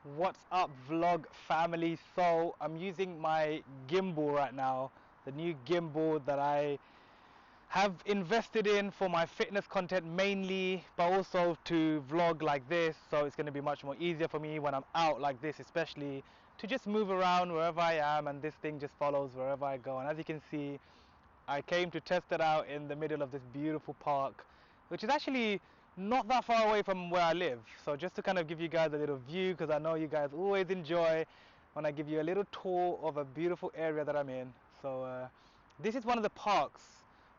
What's up, vlog family? So I'm using my gimbal right now, the new gimbal that I have invested in for my fitness content mainly, but also to vlog like this. So it's going to be much more easier for me when I'm out like this, especially to just move around wherever I am, and this thing just follows wherever I go. And as you can see, I came to test it out in the middle of this beautiful park, which is actually not that far away from where I live. So just to kind of give you guys a little view, because I know you guys always enjoy when I give you a little tour of a beautiful area that I'm in. So this is one of the parks.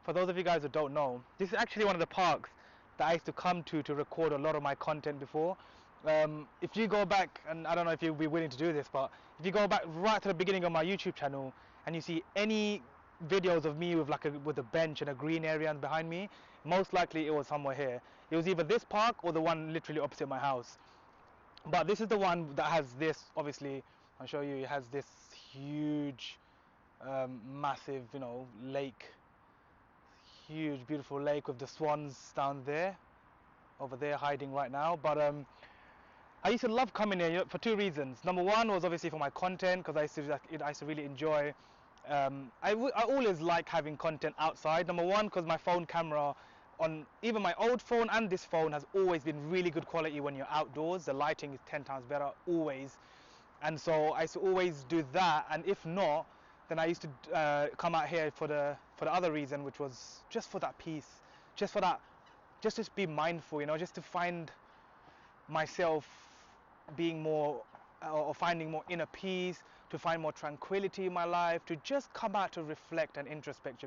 For those of you guys who don't know, this is actually one of the parks that I used to come to record a lot of my content before. If you go back, and I don't know if you'll be willing to do this, but if you go back right to the beginning of my YouTube channel and you see any videos of me with with a bench and a green area behind me, most likely it was somewhere here. It was either this park or the one literally opposite my house. But this is the one that has this, obviously I'll show you, it has this huge massive, lake, huge beautiful lake with the swans down there, over there hiding right now. But I used to love coming here for two reasons. Number one was obviously for my content, because I used to really enjoy. I always like having content outside. Number one, because my phone camera, on even my old phone and this phone, has always been really good quality when you're outdoors. The lighting is 10 times better always, and so I used to always do that. And if not, then I used to come out here for the other reason, which was just for that peace, just for that, just to be mindful, just to find myself being more or finding more inner peace, to find more tranquility in my life, to just come out to reflect and introspect.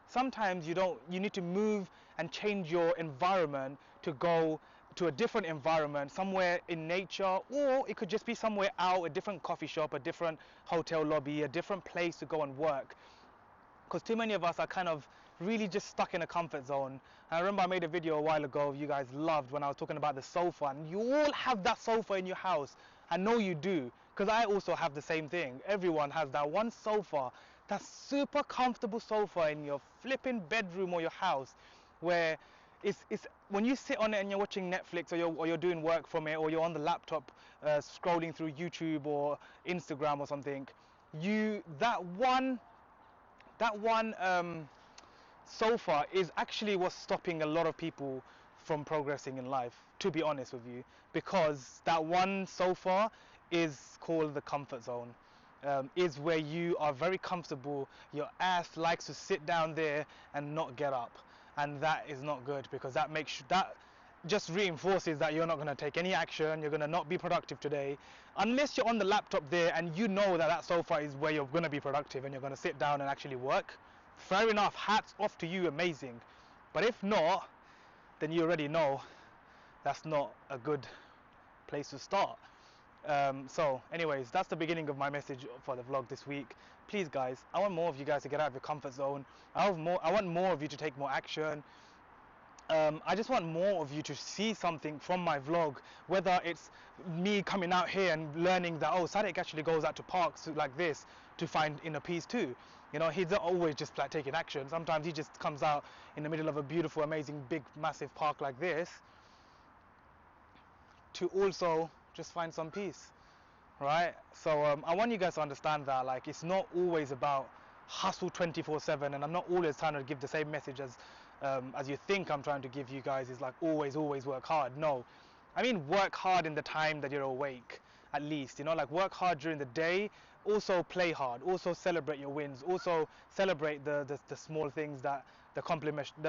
Sometimes you need to move and change your environment to go to a different environment, somewhere in nature, or it could just be somewhere out, a different coffee shop, a different hotel lobby, a different place to go and work. Because too many of us are kind of really just stuck in a comfort zone. And I remember I made a video a while ago you guys loved, when I was talking about the sofa, and you all have that sofa in your house. I know you do, because I also have the same thing. Everyone has that one sofa, that super comfortable sofa in your flipping bedroom or your house, where it's when you sit on it and you're watching Netflix, or you're doing work from it, or you're on the laptop scrolling through YouTube or Instagram or something, that one sofa is actually what's stopping a lot of people from progressing in life, to be honest with you, because that one sofa is called the comfort zone. Is where you are very comfortable, your ass likes to sit down there and not get up, and that is not good, because that just reinforces that you're not going to take any action, you're going to not be productive today, unless you're on the laptop there and you know that sofa is where you're going to be productive and you're going to sit down and actually work. Fair enough, hats off to you, amazing. But if not, then you already know that's not a good place to start. So anyways, that's the beginning of my message for the vlog this week. Please guys, I want more of you guys to get out of your comfort zone. I want more of you to take more action. I just want more of you to see something from my vlog, whether it's me coming out here and learning that, oh, Sadiq actually goes out to parks like this to find inner peace too. He's not always just like taking action. Sometimes he just comes out in the middle of a beautiful, amazing, big, massive park like this to also just find some peace, right? So I want you guys to understand that, like, it's not always about hustle 24/7, and I'm not always trying to give the same message as you think I'm trying to give you guys, is like always work hard. No, I mean work hard in the time that you're awake, at least, like work hard during the day, also play hard, also celebrate your wins, also celebrate the small things, that the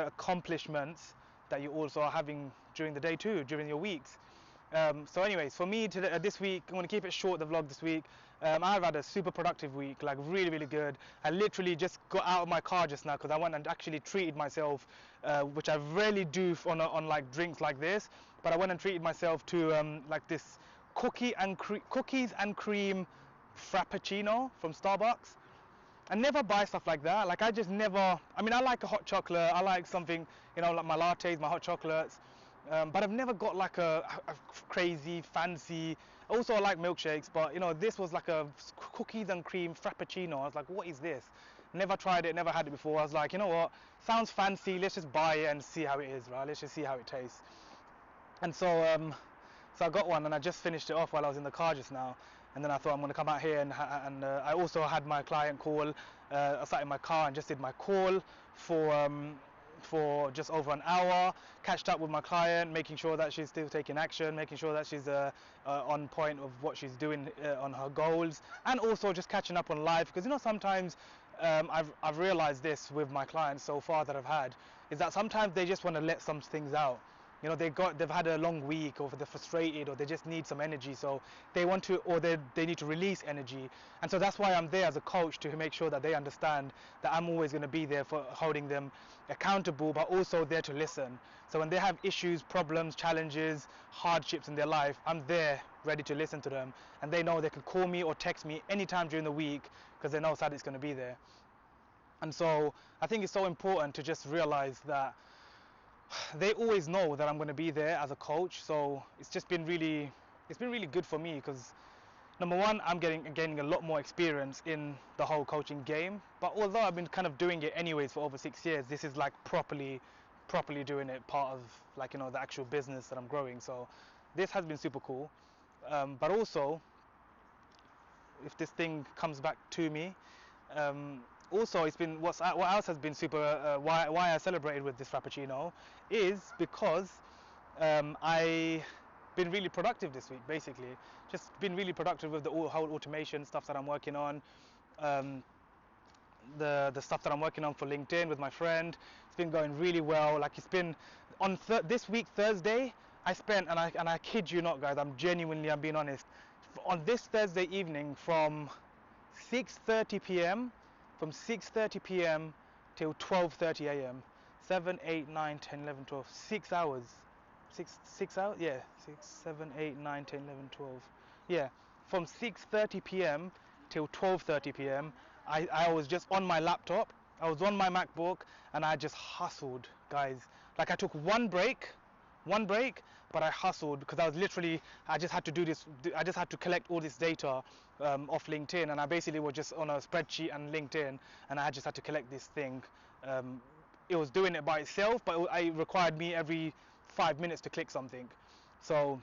accomplishments that you also are having during the day too, during your weeks. So anyways, for me today, this week, I'm going to keep it short, the vlog this week. I've had a super productive week, like really good. I literally just got out of my car just now because I went and actually treated myself, which I rarely do on like drinks like this, but I went and treated myself to like this cookies and cream frappuccino from Starbucks. I never buy stuff like that. Like, I just never, I mean, I like a hot chocolate, I like something, like my lattes, my hot chocolates, but I've never got like a crazy fancy. Also, I like milkshakes, but this was like a cookies and cream frappuccino. I was like, what is this? Never tried it, never had it before. I was like, you know what, sounds fancy, let's just buy it and see how it is, right? Let's just see how it tastes. And so So I got one and I just finished it off while I was in the car just now. And then I thought I'm going to come out here and I also had my client call. I sat in my car and just did my call for just over an hour, catched up with my client, making sure that she's still taking action, making sure that she's on point of what she's doing on her goals, and also just catching up on life. Because sometimes I've realized this with my clients so far that I've had, is that sometimes they just want to let some things out. They've had a long week, or they're frustrated, or they just need some energy, so they want to, or they need to release energy. And so that's why I'm there as a coach, to make sure that they understand that I'm always going to be there for holding them accountable, but also there to listen. So when they have issues, problems, challenges, hardships in their life, I'm there ready to listen to them, and they know they can call me or text me anytime during the week, because they know Sadiq's going to be there. And so I think it's so important to just realize that they always know that I'm going to be there as a coach. So it's been really good for me, because number one, I'm gaining a lot more experience in the whole coaching game. But although I've been kind of doing it anyways for over 6 years, this is like properly doing it, part of the actual business that I'm growing. So this has been super cool. But also, if this thing comes back to me, also it's been what else has been super, why I celebrated with this Frappuccino is because I been really productive this week. Basically just been really productive with the whole automation stuff that I'm working on, the stuff that I'm working on for LinkedIn with my friend. It's been going really well. Like, it's been on this week Thursday, I spent, and I kid you not, guys, I'm being honest, on this Thursday evening from 6:30 p.m. from 6:30 p.m. till 12:30 a.m. 7, 8, 9, 10, 11, 12, 6 hours. 6 hours? Yeah, 6, 7, 8, 9, 10, 11, 12. Yeah, from 6:30 p.m. till 12:30 p.m. I was just on my laptop, I was on my MacBook, and I just hustled, guys. Like, I took one break, but I hustled, because I just had to do this. I just had to collect all this data off LinkedIn, and I basically was just on a spreadsheet and LinkedIn, and I just had to collect this thing. It was doing it by itself, but it required me every 5 minutes to click something. So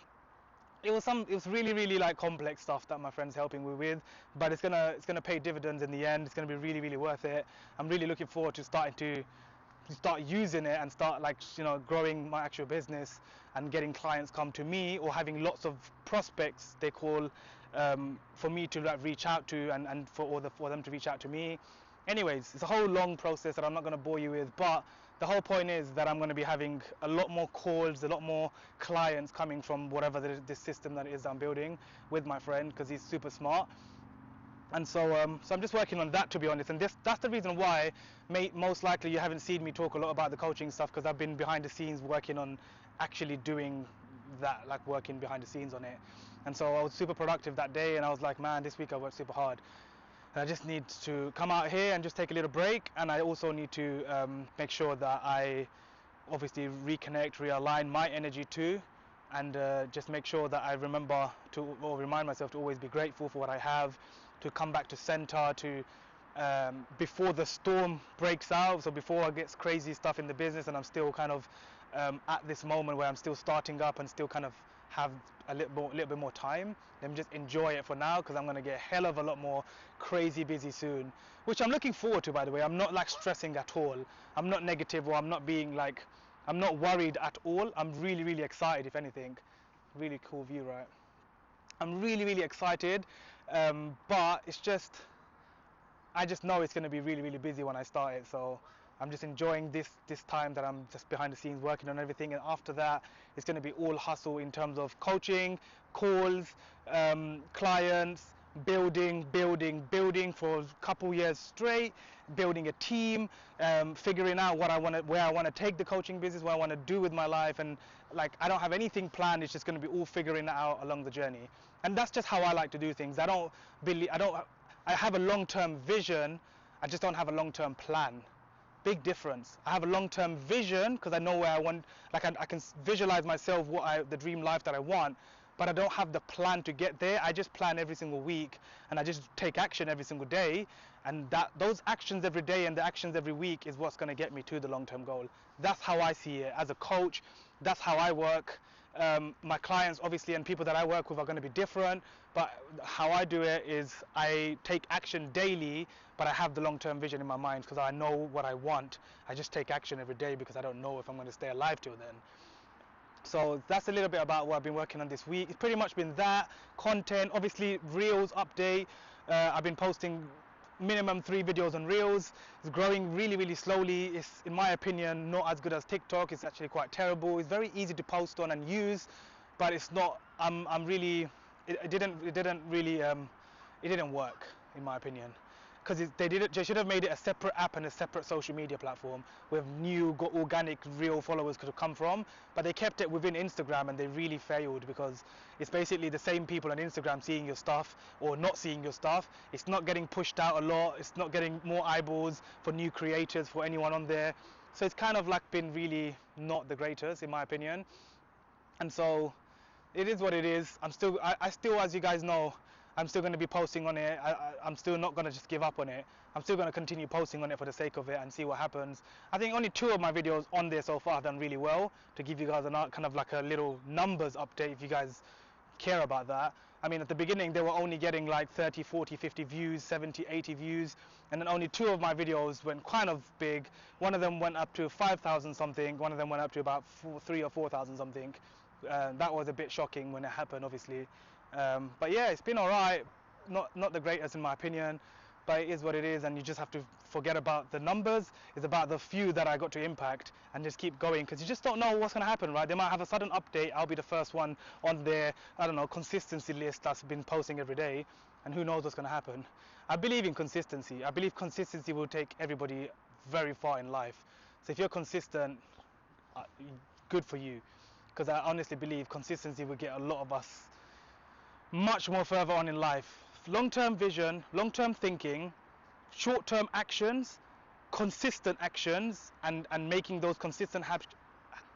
it was really like complex stuff that my friend's helping me with, but it's gonna pay dividends in the end. It's gonna be really worth it. I'm really looking forward to start using it and start growing my actual business and getting clients come to me, or having lots of prospects, they call, for me to reach out to, and for them to reach out to me. Anyways, it's a whole long process that I'm not going to bore you with, but the whole point is that I'm going to be having a lot more calls, a lot more clients coming from whatever this system that it is I'm building with my friend, because he's super smart. And so I'm just working on that, to be honest. And that's the reason why most likely you haven't seen me talk a lot about the coaching stuff, because I've been behind the scenes working on actually doing that, like working behind the scenes on it. And so I was super productive that day, and I was like, man, this week I worked super hard. And I just need to come out here and just take a little break. And I also need to make sure that I obviously reconnect, realign my energy too, and just make sure that I remind myself to always be grateful for what I have, to come back to center, to before the storm breaks out, so before I get crazy stuff in the business, and I'm still kind of at this moment where I'm still starting up and still kind of have a little bit more time. Let me just enjoy it for now, because I'm going to get a hell of a lot more crazy busy soon, which I'm looking forward to, by the way. I'm not stressing at all. I'm not negative, or I'm not worried at all. I'm really excited, if anything. Really cool view, right? I'm really excited, but it's just, I just know it's going to be really busy when I start it. So I'm just enjoying this time that I'm just behind the scenes working on everything, and after that it's going to be all hustle in terms of coaching, calls, clients, building for a couple years straight, building a team, figuring out where I want to take the coaching business, what I want to do with my life. And like, I don't have anything planned. It's just going to be all figuring it out along the journey. And that's just how I like to do things. I have a long-term vision, I just don't have a long-term plan. Big difference. I have a long-term vision because I know where I want, like I can visualize myself the dream life that I want, but I don't have the plan to get there. I just plan every single week, and I just take action every single day, and those actions every day and the actions every week is what's going to get me to the long-term goal. That's how I see it as a coach. That's how I work. My clients obviously and people that I work with are going to be different, but how I do it is I take action daily, but I have the long-term vision in my mind because I know what I want. I just take action every day because I don't know if I'm going to stay alive till then. So that's a little bit about what I've been working on this week. It's pretty much been that content, obviously Reels update. I've been posting minimum 3 videos on Reels. It's growing really slowly. It's, in my opinion, not as good as TikTok. It's actually quite terrible. It's very easy to post on and use, but it's not. I'm really. It didn't really. It didn't work, in my opinion, because they should have made it a separate app and a separate social media platform where new organic real followers could have come from, but they kept it within Instagram and they really failed because it's basically the same people on Instagram seeing your stuff or not seeing your stuff. It's not getting pushed out a lot, it's not getting more eyeballs for new creators, for anyone on there, so it's kind of like been really not the greatest in my opinion. And so it is what it is. I still, as you guys know, I'm still going to be posting on it. I'm still not going to just give up on it. I'm still going to continue posting on it for the sake of it and see what happens. I think only 2 of my videos on there so far have done really well, to give you guys kind of like a little numbers update if you guys care about that. I mean, at the beginning they were only getting like 30, 40, 50 views, 70, 80 views, and then only 2 of my videos went kind of big. One of them went up to 5,000 something, one of them went up to about 3,000 or 4,000 something. That was a bit shocking when it happened, obviously. But yeah, it's been alright. Not the greatest in my opinion, but it is what it is, and you just have to forget about the numbers. It's about the few that I got to impact and just keep going, because you just don't know what's going to happen, right? They might have a sudden update. I'll be the first one on their, I don't know, consistency list that's been posting every day, and who knows what's going to happen. I believe in consistency. I believe consistency will take everybody very far in life. So if you're consistent, good for you, because I honestly believe consistency will get a lot of us much more further on in life. Long-term vision, long-term thinking, short-term actions, consistent actions, and making those consistent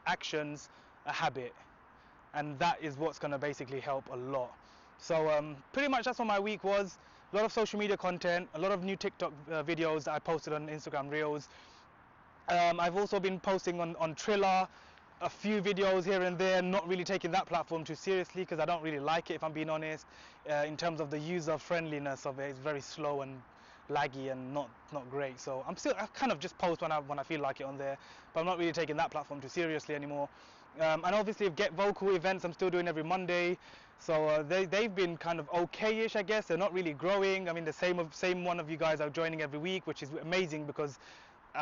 actions a habit, and that is what's going to basically help a lot. So pretty much that's what my week was. A lot of social media content, a lot of new TikTok videos that I posted on Instagram Reels. I've also been posting on Triller, a few videos here and there, not really taking that platform too seriously because I don't really like it, if I'm being honest. In terms of the user friendliness of it, it's very slow and laggy and not great. So I kind of just post when I feel like it on there, but I'm not really taking that platform too seriously anymore. And obviously Get Vocal events I'm still doing every Monday, so they've been kind of okay-ish, I guess. They're not really growing. I mean, the same one of you guys are joining every week, which is amazing because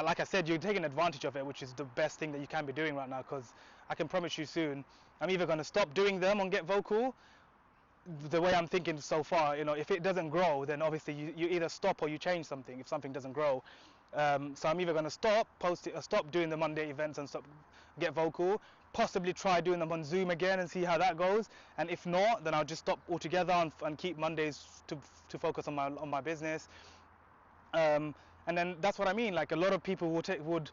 like I said, you're taking advantage of it, which is the best thing that you can be doing right now, because I can promise you soon I'm either going to stop doing them on Get Vocal. The way I'm thinking so far, if it doesn't grow, then obviously you either stop or you change something if something doesn't grow. So I'm either going to stop doing the Monday events and stop Get Vocal, possibly try doing them on Zoom again and see how that goes, and if not, then I'll just stop altogether and keep Mondays to focus on my business. And then that's what I mean, like a lot of people would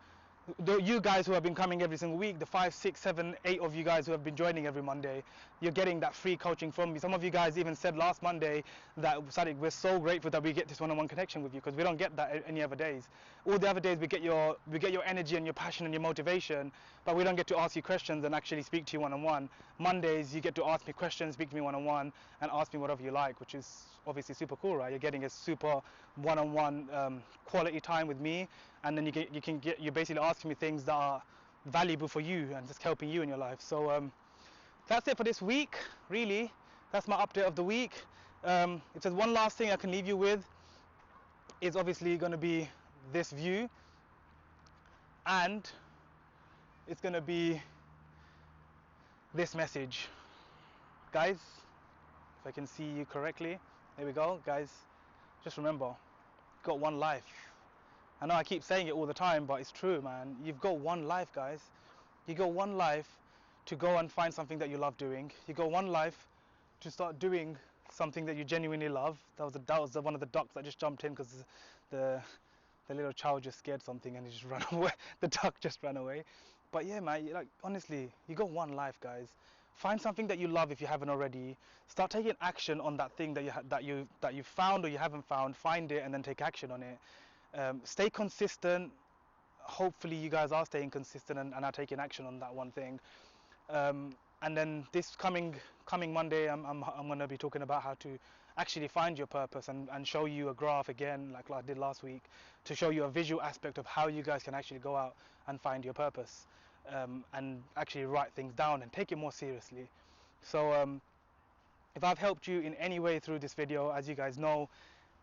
you guys who have been coming every single week, the 5, 6, 7, 8 of you guys who have been joining every Monday, you're getting that free coaching from me. Some of you guys even said last Monday that, Sadiq, we're so grateful that we get this one-on-one connection with you, because we don't get that any other days. All the other days we get your energy and your passion and your motivation, but we don't get to ask you questions and actually speak to you one-on-one. Mondays you get to ask me questions, speak to me one-on-one, and ask me whatever you like, which is obviously super cool, right? You're getting a super one-on-one quality time with me, and then you're basically asking me things that are valuable for you and just helping you in your life. So that's it for this week, really. That's my update of the week. If there's one last thing I can leave you with, is obviously going to be this view, and it's going to be this message. Guys, if I can see you correctly, there we go. Guys, just remember, you've got one life. I know I keep saying it all the time, but it's true, man. You've got one life, guys. You got one life to go and find something that you love doing. You got one life to start doing something that you genuinely love. That was one of the ducks that just jumped in because the little child just scared something and he just ran away. The duck just ran away. But yeah, man, honestly, you got one life, guys. Find something that you love if you haven't already. Start taking action on that thing that you found or you haven't found. Find it and then take action on it. Stay consistent. Hopefully you guys are staying consistent and are taking action on that one thing. And then this coming Monday, I'm going to be talking about how to actually find your purpose, and show you a graph again, like I did last week, to show you a visual aspect of how you guys can actually go out and find your purpose, and actually write things down and take it more seriously. So if I've helped you in any way through this video, as you guys know,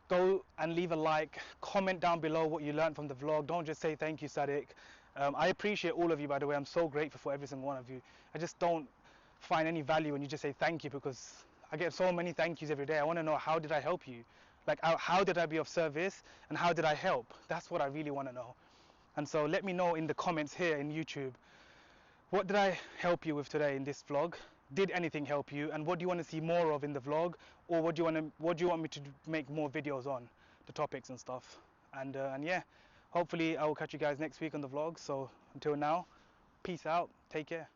go and leave a like, comment down below what you learned from the vlog. Don't just say thank you, Sadiq. I appreciate all of you, by the way. I'm so grateful for every single one of you. I just don't find any value when you just say thank you, because I get so many thank yous every day. I want to know, how did I help you? Like, how did I be of service, and how did I help? That's what I really want to know. And so let me know in the comments here in YouTube, what did I help you with today in this vlog? Did anything help you? And what do you want to see more of in the vlog? Or what do you want me to make more videos on, the topics and stuff? And yeah, hopefully I will catch you guys next week on the vlog. So until now, peace out, take care.